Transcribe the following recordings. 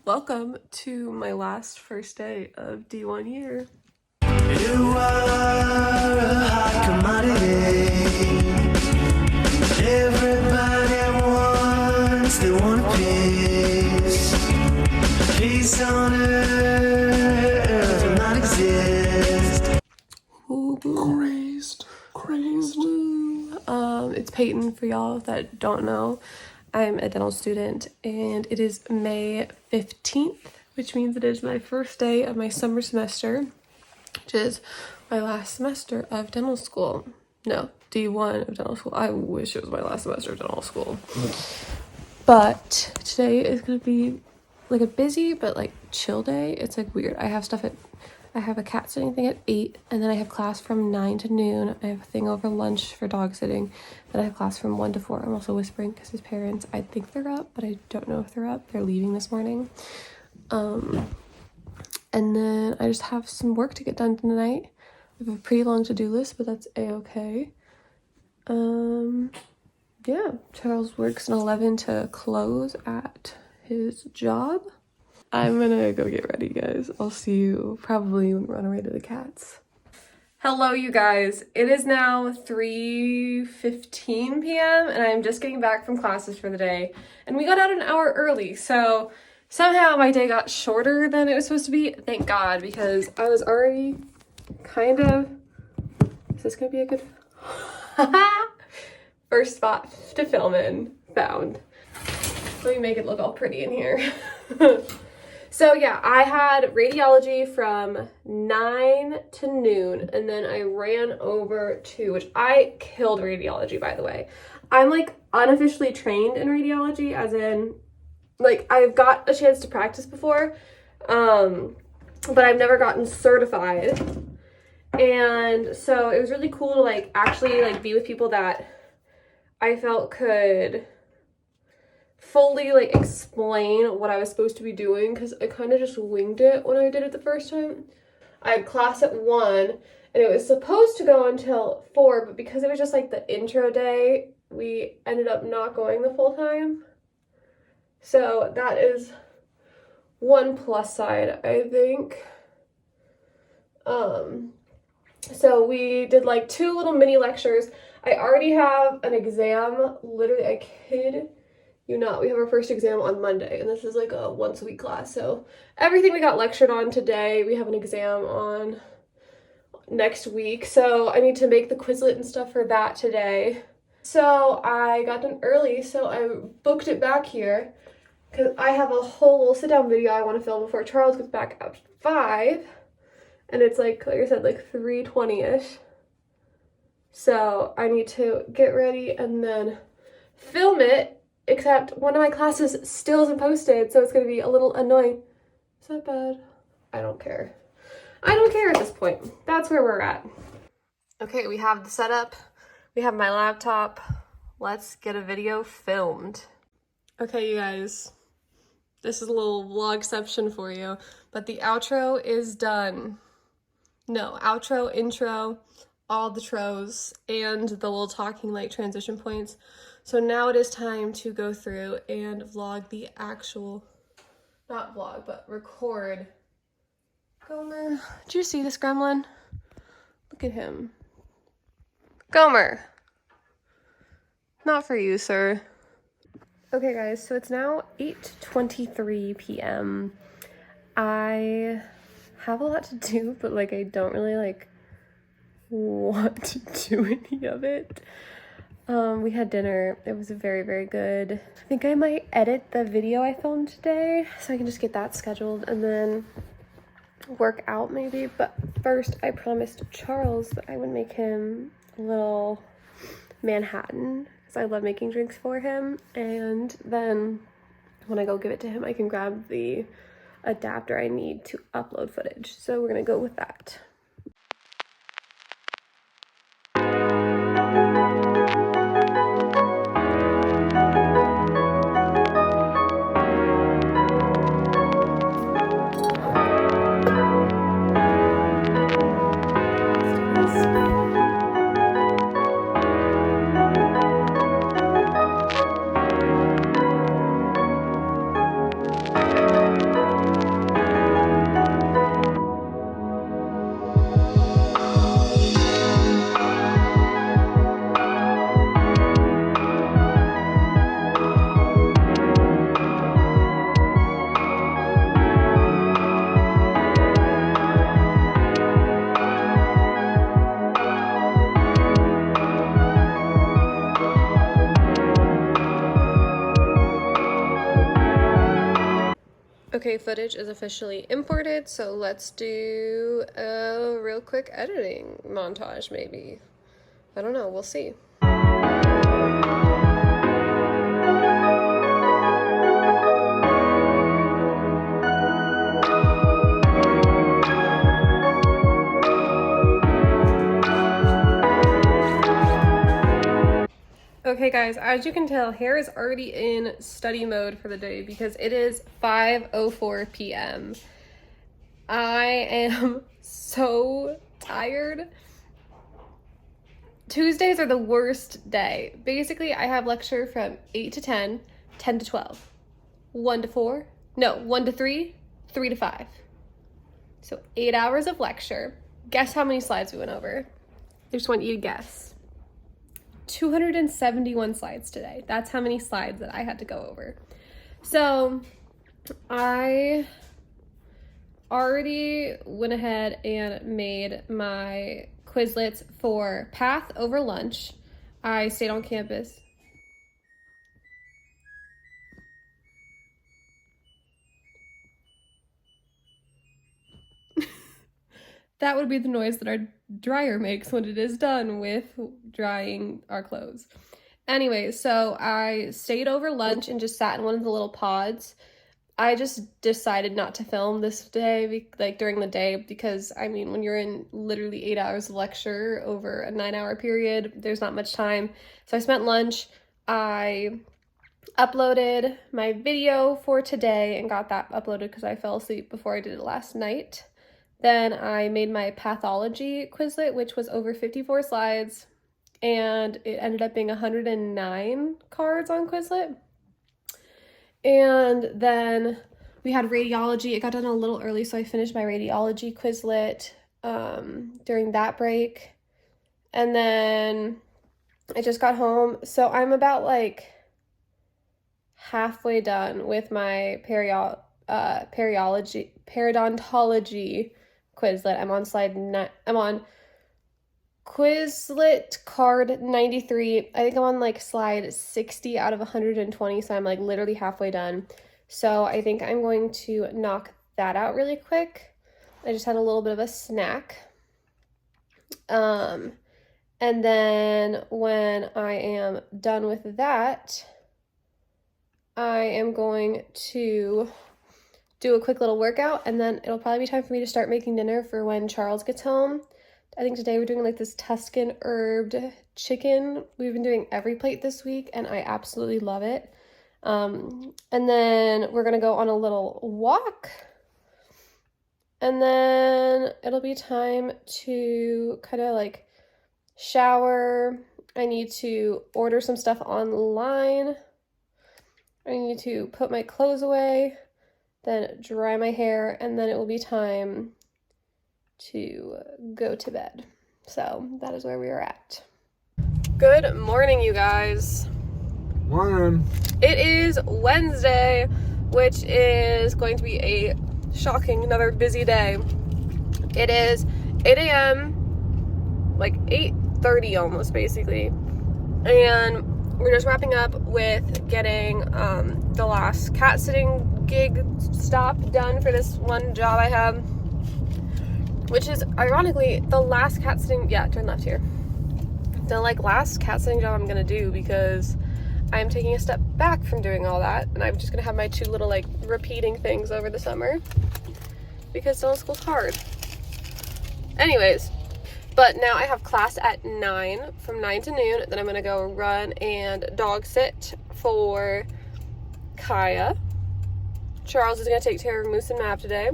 Welcome to my last first day of D1 year. You are a hot commodity. Everybody wants, they want a piece. Peace on earth will not exist. Crazed. It's Peyton for y'all that don't know. I'm a dental student and it is May 15th, which means it is my first day of my summer semester, which is my last semester of dental school. No, D1 of dental school. I wish it was my last semester of dental school. But today is going to be like a busy but like chill day. It's like weird. I have a cat sitting thing at 8, and then I have class from 9 to noon. I have a thing over lunch for dog sitting. Then I have class from 1 to 4. I'm also whispering because his parents, I think they're up, but I don't know if they're up. They're leaving this morning. And then I just have some work to get done tonight. I have a pretty long to-do list, but that's a-okay. Yeah, Charles works an 11 to close at his job. I'm gonna go get ready, guys. I'll see you probably when we're on our way to the cats. Hello, you guys. It is now 3:15 p.m. and I'm just getting back from classes for the day. And we got out an hour early, so somehow my day got shorter than it was supposed to be. Thank God, because I was already kind of... Is this gonna be a good... First spot to film in found. Let me make it look all pretty in here. So yeah, I had radiology from 9 to noon, and then I ran over to, which I killed radiology, by the way. I'm like unofficially trained in radiology, as in like I've got a chance to practice before, but I've never gotten certified. And so it was really cool to like actually like be with people that I felt could fully like explain what I was supposed to be doing, because I kind of just winged it when I did it the first time. I had class at 1 and it was supposed to go until 4, but because it was just like the intro day, we ended up not going the full time. So that is one plus side, I think. So we did like 2 little mini lectures. I already have an exam, literally, I kid you not, we have our first exam on Monday, and this is like a once a week class. So everything we got lectured on today, we have an exam on next week. So I need to make the Quizlet and stuff for that today. So I got done early, so I booked it back here because I have a whole little sit down video I want to film before Charles gets back at 5. And it's like I said, like 3:20ish. So I need to get ready and then film it, except one of my classes still isn't posted, so it's going to be a little annoying. Is that bad? I don't care. I don't care at this point. That's where we're at. Okay, we have the setup. We have my laptop. Let's get a video filmed. Okay, you guys. This is a little vlogception for you, but the outro is done. No, outro, intro, all the tros, and the little talking like transition points. So now it is time to go through and vlog the actual, not vlog, but record. Gomer, did you see this gremlin? Look at him. Gomer. Not for you, sir. Okay guys, so it's now 8:23 p.m. I have a lot to do, but like I don't really like want to do any of it. We had dinner. It was very, very good. I think I might edit the video I filmed today so I can just get that scheduled and then work out maybe. But first, I promised Charles that I would make him a little Manhattan because I love making drinks for him. And then when I go give it to him, I can grab the adapter I need to upload footage. So we're gonna go with that. Okay, footage is officially imported, so let's do a real quick editing montage, maybe. I don't know, we'll see. Okay guys, as you can tell, hair is already in study mode for the day because it is 5:04 p.m. I am so tired. Tuesdays are the worst day. Basically, I have lecture from 8 to 10, 10 to 12, 1 to 4, no, 1 to 3, 3 to 5. So 8 hours of lecture. Guess how many slides we went over? I just want you to guess. 271 slides today. That's how many slides that I had to go over. So I already went ahead and made my Quizlets for Path over lunch. I stayed on campus. That would be the noise that our dryer makes when it is done with drying our clothes. Anyway, so I stayed over lunch and just sat in one of the little pods. I just decided not to film this day, like during the day, because I mean, when you're in literally 8 hours of lecture over a 9-hour period, there's not much time. So I spent lunch. I uploaded my video for today and got that uploaded because I fell asleep before I did it last night. Then I made my pathology Quizlet, which was over 54 slides, and it ended up being 109 cards on Quizlet. And then we had radiology. It got done a little early, so I finished my radiology Quizlet during that break. And then I just got home. So I'm about like halfway done with my periodontology Quizlet. I'm on I'm on Quizlet card 93. I think I'm on like slide 60 out of 120, so I'm like literally halfway done. So I think I'm going to knock that out really quick. I just had a little bit of a snack. And then when I am done with that, I am going to do a quick little workout, and then it'll probably be time for me to start making dinner for when Charles gets home. I think today we're doing like this Tuscan herbed chicken. We've been doing every plate this week, and I absolutely love it. And then we're gonna go on a little walk, and then it'll be time to kind of like shower. I need to order some stuff online. I need to put my clothes away, then dry my hair, and then it will be time to go to bed. So that is where we are at. Good morning, you guys. Morning. It is Wednesday, which is going to be a shocking, another busy day. It is 8 a.m., like 8:30 almost, basically. And we're just wrapping up with getting the last cat sitting gig stop done for this one job I have, which is ironically the last cat sitting, yeah, turn left here, the like last cat sitting job I'm gonna do, because I'm taking a step back from doing all that, and I'm just gonna have my two little like repeating things over the summer because still school's hard. Anyways, but now I have class at 9, from 9 to noon. Then I'm gonna go run and dog sit for Kaya. Charles is gonna take care of Moose and Map today.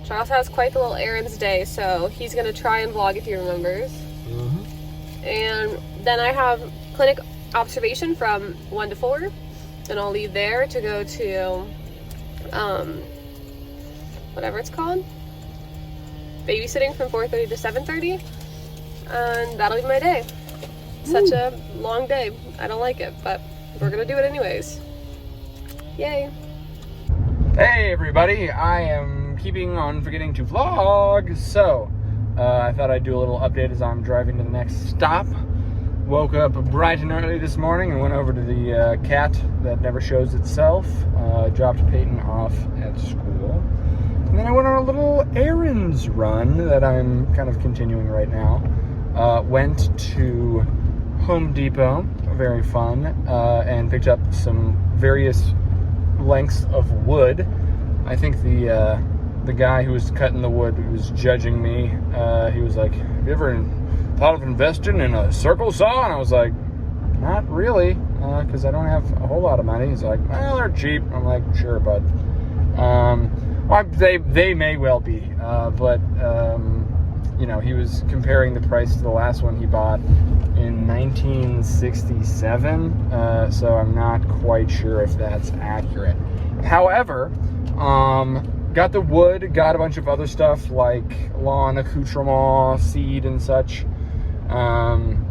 Charles has quite the little errands day, so he's gonna try and vlog if he remembers. And then I have clinic observation from 1 to 4. Then I'll leave there to go to whatever it's called, babysitting from 4:30 to 7:30, and that'll be my day. Such a long day. I don't like it, but we're gonna do it anyways. Yay. Hey everybody, I am keeping on forgetting to vlog, so I thought I'd do a little update as I'm driving to the next stop. Woke up bright and early this morning and went over to the cat that never shows itself. Dropped Peyton off at kids run that I'm kind of continuing right now. Went to Home Depot, very fun, and picked up some various lengths of wood. I think the guy who was cutting the wood was judging me. He was like, "Have you ever thought of investing in a circle saw?" And I was like, "Not really, because I don't have a whole lot of money." He's like, "Well, they're cheap." I'm like, "Sure, bud." They may well be, but you know, he was comparing the price to the last one he bought in 1967, so I'm not quite sure if that's accurate. However, got the wood, got a bunch of other stuff like lawn accoutrement, seed and such. Then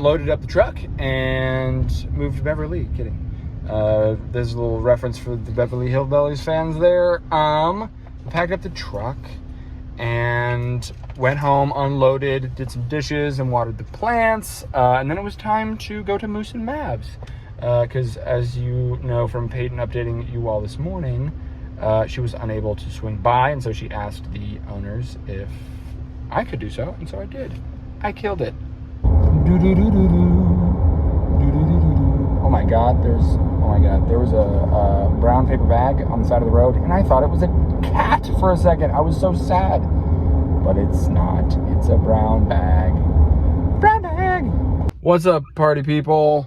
loaded up the truck and moved to Beverly. Kidding. There's a little reference for the Beverly Hillbillies fans there. Packed up the truck and went home, unloaded, did some dishes and watered the plants. And then it was time to go to Moose and Mavs. Because as you know from Peyton updating you all this morning, she was unable to swing by. And so she asked the owners if I could do so. And so I did. I killed it. Oh my God, there was a brown paper bag on the side of the road, and I thought it was a cat for a second. I was so sad, but it's not. It's a brown bag. Brown bag. What's up, party people?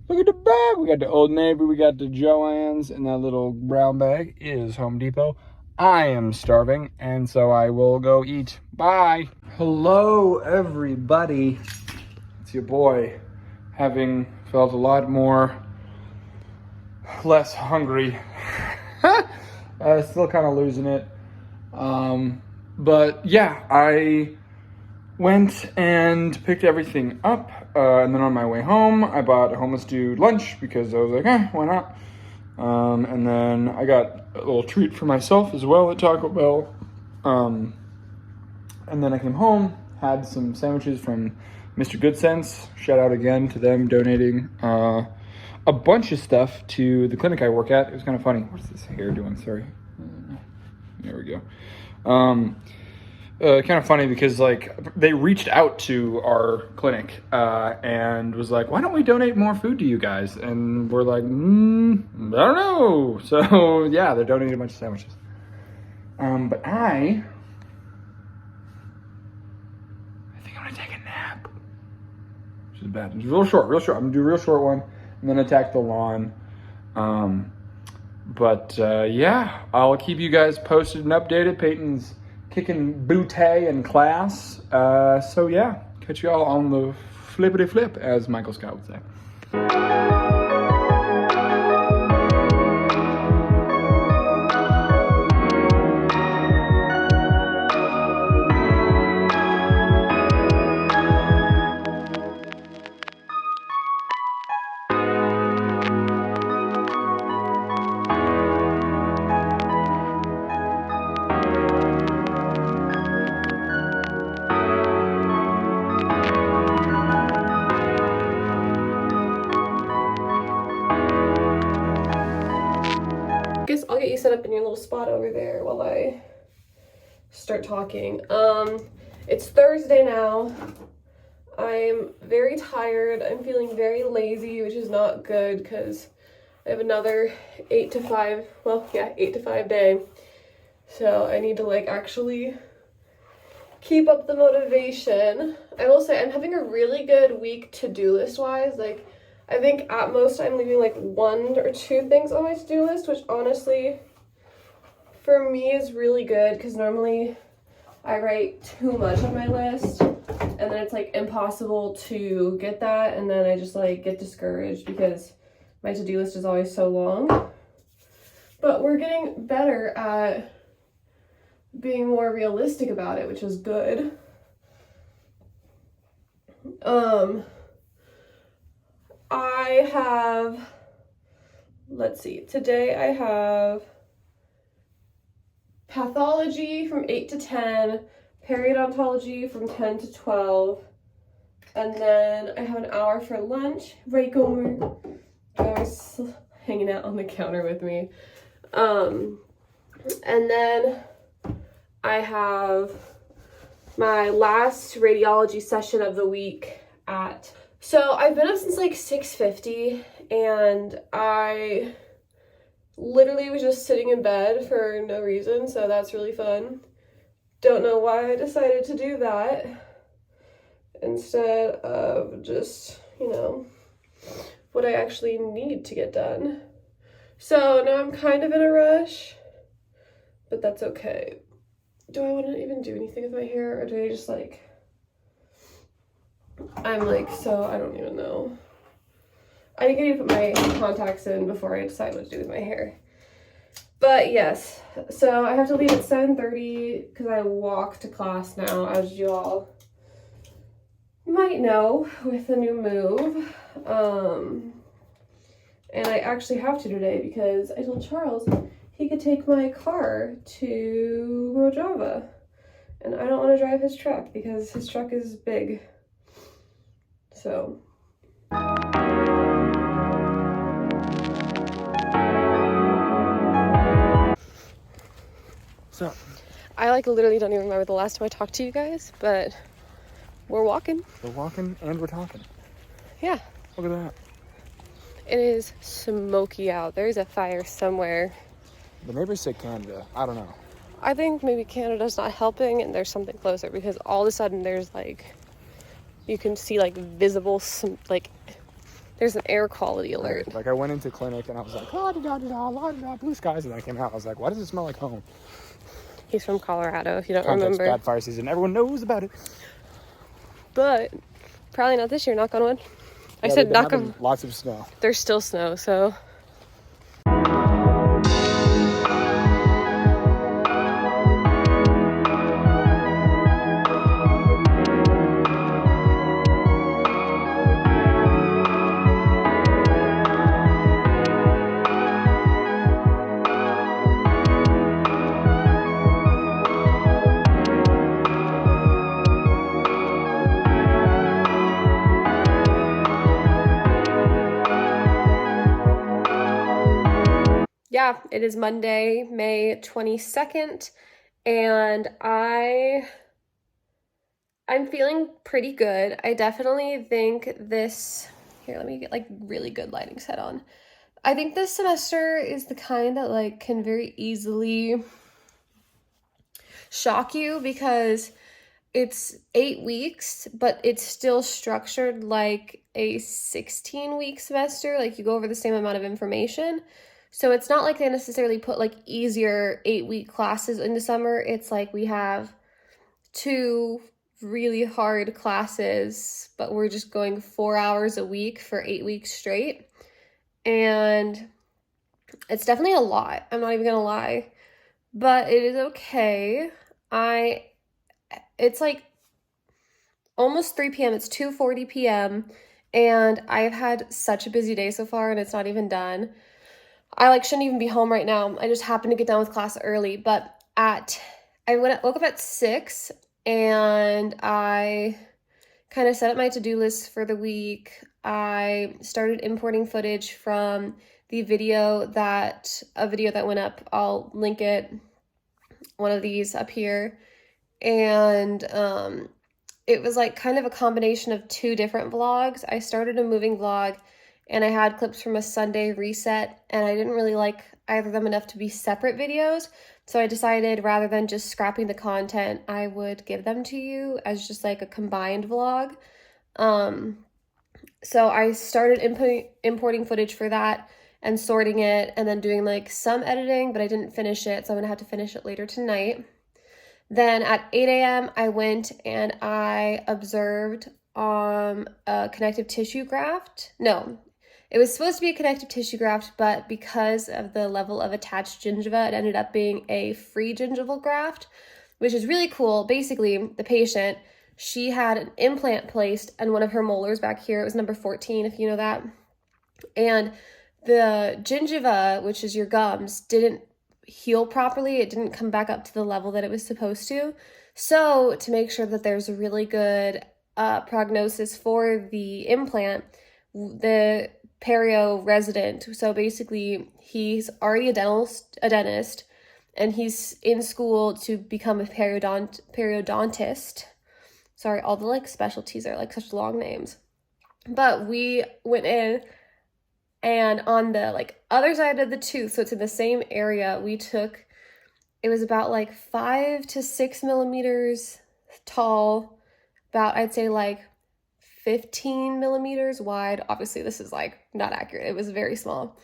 Look at the bag. We got the Old Navy, we got the Joann's, and that little brown bag is Home Depot. I am starving, and so I will go eat. Bye. Hello, everybody. It's your boy, having felt a lot less hungry. Still kind of losing it. But yeah, I went and picked everything up. And then on my way home, I bought a homeless dude lunch because I was like, why not? And then I got a little treat for myself as well at Taco Bell. And then I came home, had some sandwiches from Mr. Good Sense. Shout out again to them donating a bunch of stuff to the clinic I work at. It was kind of funny. What's this hair doing? Sorry. There we go. Kind of funny because like they reached out to our clinic and was like, "Why don't we donate more food to you guys?" And we're like, I don't know. So yeah, they're donating a bunch of sandwiches. But I think I'm gonna take a nap. Which is bad. It's real short. I'm gonna do a real short one and then attack the lawn. But yeah, I'll keep you guys posted and updated. Peyton's kicking booty in class. So yeah, catch y'all on the flippity flip, as Michael Scott would say. I'll get you set up in your little spot over there while I start talking. It's Thursday now. I'm very tired. I'm feeling very lazy, which is not good because I have another 8 to 5 day. So I need to like actually keep up the motivation. I will say I'm having a really good week to-do list wise. Like I think at most I'm leaving like 1 or 2 things on my to-do list, which honestly for me is really good because normally I write too much on my list and then it's like impossible to get that, and then I just like get discouraged because my to-do list is always so long. But we're getting better at being more realistic about it, which is good. I have, let's see, today I have pathology from 8 to 10, periodontology from 10 to 12, and then I have an hour for lunch. Right, Gomer? Gomer's hanging out on the counter with me. And then I have my last radiology session of the week at, so I've been up since like 6:50, and I literally was just sitting in bed for no reason, so that's really fun. Don't know why I decided to do that instead of just, what I actually need to get done. So now I'm kind of in a rush, but that's okay. Do I want to even do anything with my hair, or do I just I don't even know. I think I need to put my contacts in before I decide what to do with my hair. But yes, so I have to leave at 7:30 because I walk to class now, as you all might know with the new move. And I actually have to today because I told Charles he could take my car to Mojave. And I don't want to drive his truck because his truck is big. So. So, I literally don't even remember the last time I talked to you guys, but we're walking. we're walking and we're talking. Yeah. Look at that. It is smoky out. There's a fire somewhere. The neighbors say Canada. I don't know. I think maybe Canada's not helping and there's something closer, because all of a sudden there's you can see visible there's an air quality alert. Right. Like I went into clinic and I was like, la da da da la da da, blue skies, and then I came out. I was like, why does it smell like home? He's from Colorado, if you don't Context, remember. bad fire season. Everyone knows about it. But probably not this year, knock on wood. I Yeah, said they've been knock having on. lots of snow. There's still snow, so. Yeah, it is Monday, May 22nd, and I'm feeling pretty good. I definitely think here, let me get really good lighting set on. I think this semester is the kind that can very easily shock you, because it's 8 weeks, but it's still structured like a 16-week semester. You go over the same amount of information. So it's not like they necessarily put easier 8-week classes in the summer. It's we have 2 really hard classes, but we're just going 4 hours a week for 8 weeks straight. And it's definitely a lot. I'm not even gonna lie, but it is okay. It's almost 3 p.m. It's 2:40 p.m. and I've had such a busy day so far, and it's not even done. I shouldn't even be home right now. I just happened to get done with class early, but woke up at 6, and I kind of set up my to-do list for the week. I started importing footage from a video that went up. I'll link it, one of these up here. And it was kind of a combination of 2 different vlogs. I started a moving vlog, and I had clips from a Sunday reset, and I didn't really like either of them enough to be separate videos. So I decided, rather than just scrapping the content, I would give them to you as just a combined vlog. So I started importing footage for that and sorting it, and then doing some editing, but I didn't finish it, so I'm gonna have to finish it later tonight. Then at 8 a.m. I went and I observed a connective tissue graft. No, it was supposed to be a connective tissue graft, but because of the level of attached gingiva, it ended up being a free gingival graft, which is really cool. Basically, the patient, she had an implant placed in one of her molars back here. It was number 14, if you know that. And the gingiva, which is your gums, didn't heal properly. It didn't come back up to the level that it was supposed to. So to make sure that there's a really good prognosis for the implant, the perio resident, so basically he's already a dentist, and he's in school to become a periodontist. Sorry, all the like specialties are like such long names. But we went in, and on the like other side of the tooth, so it's in the same area, we took, it was about like 5 to 6 millimeters tall, about I'd say like 15 millimeters wide. Obviously this is like not accurate, it was very small,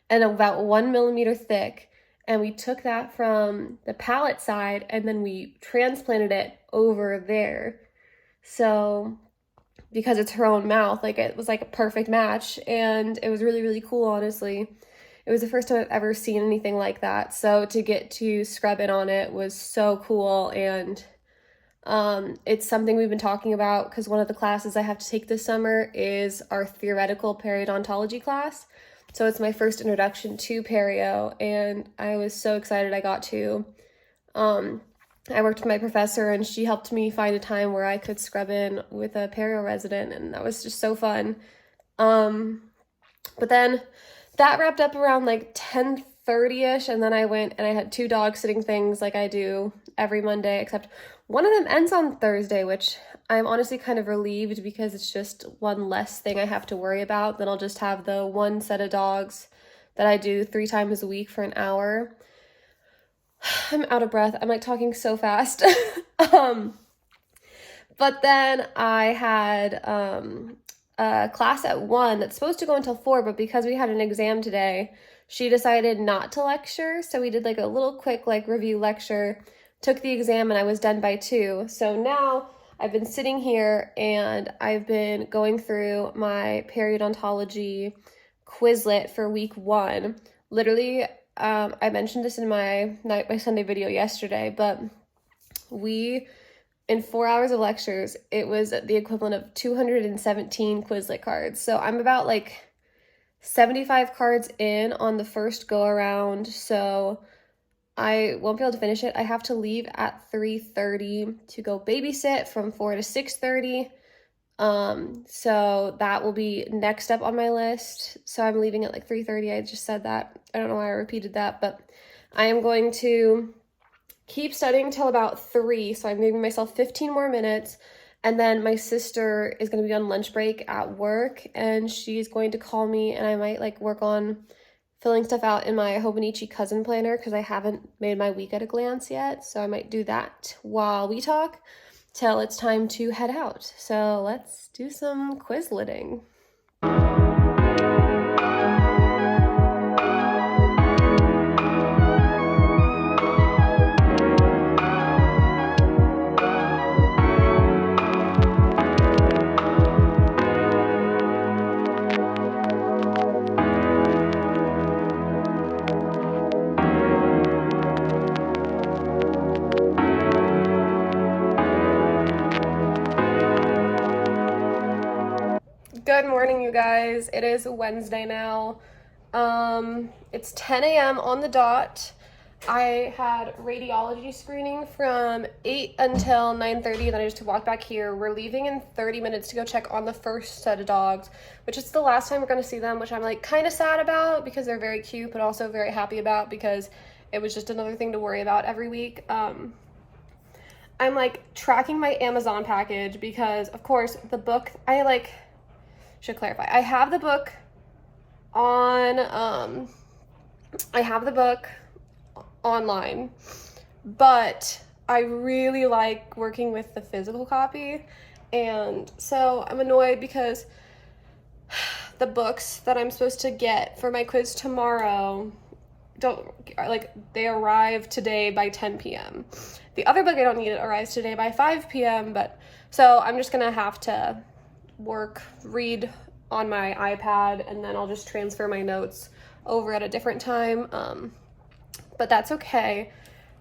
and about 1 millimeter thick. And we took that from the palate side and then we transplanted it over there. So because it's her own mouth, like it was like a perfect match, and it was really, really cool, honestly. It was the first time I've ever seen anything like that. So to get to scrub in on it was so cool, and it's something we've been talking about because one of the classes I have to take this summer is our theoretical periodontology class. So it's my first introduction to perio, and I was so excited I got to. I worked with my professor, and she helped me find a time where I could scrub in with a perio resident, and that was just so fun. But then that wrapped up around like 10:30ish, and then I went and I had 2 dog sitting things like I do every Monday, except one of them ends on Thursday, which I'm honestly kind of relieved because it's just one less thing I have to worry about. Then I'll just have the one set of dogs that I do 3 times a week for an hour. I'm out of breath. I'm like talking so fast. But then I had a class at 1 that's supposed to go until 4, but because we had an exam today, she decided not to lecture. So we did like a little quick like review lecture, took the exam, and I was done by 2. So now I've been sitting here and I've been going through my periodontology Quizlet for week 1. Literally, I mentioned this in my Sunday video yesterday, but in 4 hours of lectures, it was the equivalent of 217 Quizlet cards. So I'm about like 75 cards in on the first go around, so I won't be able to finish it. I have to leave at 3:30 to go babysit from 4 to 6:30. So that will be next up on my list. So I'm leaving at like 3:30. I just said that. I don't know why I repeated that, but I am going to keep studying till about 3. So I'm giving myself 15 more minutes. And then my sister is going to be on lunch break at work, and she's going to call me, and I might like work on filling stuff out in my Hobonichi cousin planner because I haven't made my week at a glance yet. So I might do that while we talk till it's time to head out. So let's do some Quizletting. Good morning, you guys. It is Wednesday now. It's 10 a.m. on the dot. I had radiology screening from 8 until 9:30, and then I just walked back here. We're leaving in 30 minutes to go check on the first set of dogs, which is the last time we're going to see them, which I'm like kind of sad about because they're very cute, but also very happy about because it was just another thing to worry about every week. I'm like tracking my Amazon package because, of course, the book, should clarify. I have the book online, but I really like working with the physical copy, and so I'm annoyed because the books that I'm supposed to get for my quiz tomorrow they arrive today by 10 p.m. The other book I don't need, it arrives today by 5 p.m. But so I'm just gonna have to read on my iPad, and then I'll just transfer my notes over at a different time. But that's okay.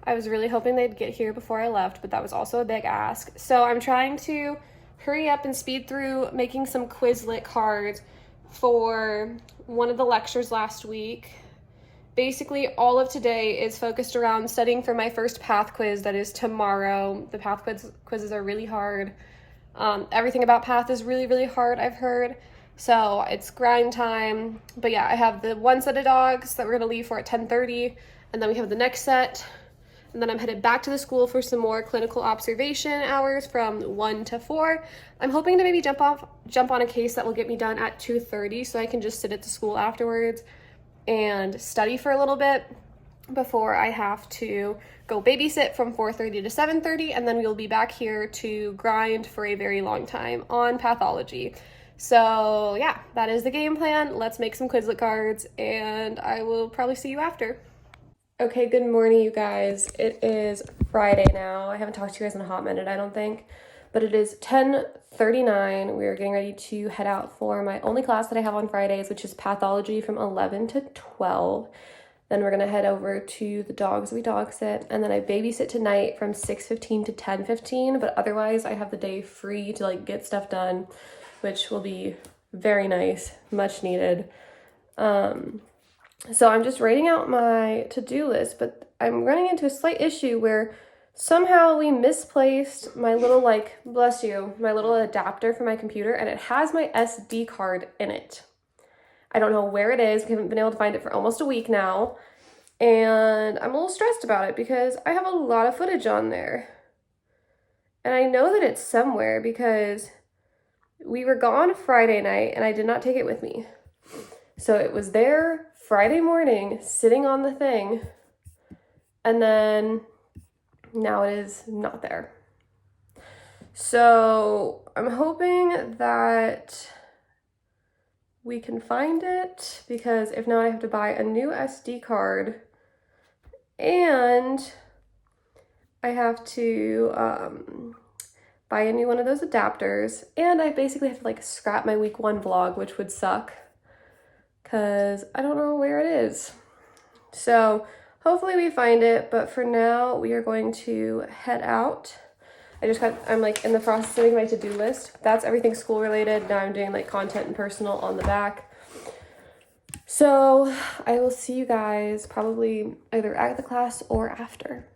I was really hoping they'd get here before I left, but that was also a big ask. So I'm trying to hurry up and speed through making some Quizlet cards for one of the lectures last week. Basically, all of today is focused around studying for my first path quiz that is tomorrow. The path quizzes are really hard. Everything about path is really, really hard, I've heard. So it's grind time. But yeah, I have the one set of dogs that we're going to leave for at 10:30. And then we have the next set and then I'm headed back to the school for some more clinical observation hours from 1 to 4. I'm hoping to maybe jump on a case that will get me done at 2:30 so I can just sit at the school afterwards and study for a little bit before I have to go babysit from 4:30 to 7:30, and then we'll be back here to grind for a very long time on pathology. So yeah, that is the game plan. Let's make some Quizlet cards, and I will probably see you after. Okay, good morning, you guys. It is Friday now. I haven't talked to you guys in a hot minute, I don't think, but it is 10:39. We are getting ready to head out for my only class that I have on Fridays, which is pathology from 11 to 12. Then we're gonna head over to the dogs. We dog sit, and then I babysit tonight from 6:15 to 10:15. But otherwise, I have the day free to like get stuff done, which will be very nice, much needed. So I'm just writing out my to-do list, but I'm running into a slight issue where somehow we misplaced my little, like, bless you, my little adapter for my computer, and it has my SD card in it. I don't know where it is. We haven't been able to find it for almost a week now, and I'm a little stressed about it because I have a lot of footage on there. And I know that it's somewhere because we were gone Friday night and I did not take it with me. So it was there Friday morning, sitting on the thing, and then now it is not there. So I'm hoping that we can find it, because if not, I have to buy a new SD card, and I have to buy a new one of those adapters, and I basically have to like scrap my week 1 vlog, which would suck because I don't know where it is. So hopefully we find it, but for now we are going to head out. I'm like in the process of making my to-do list. That's everything school related. Now I'm doing like content and personal on the back. So I will see you guys probably either at the class or after.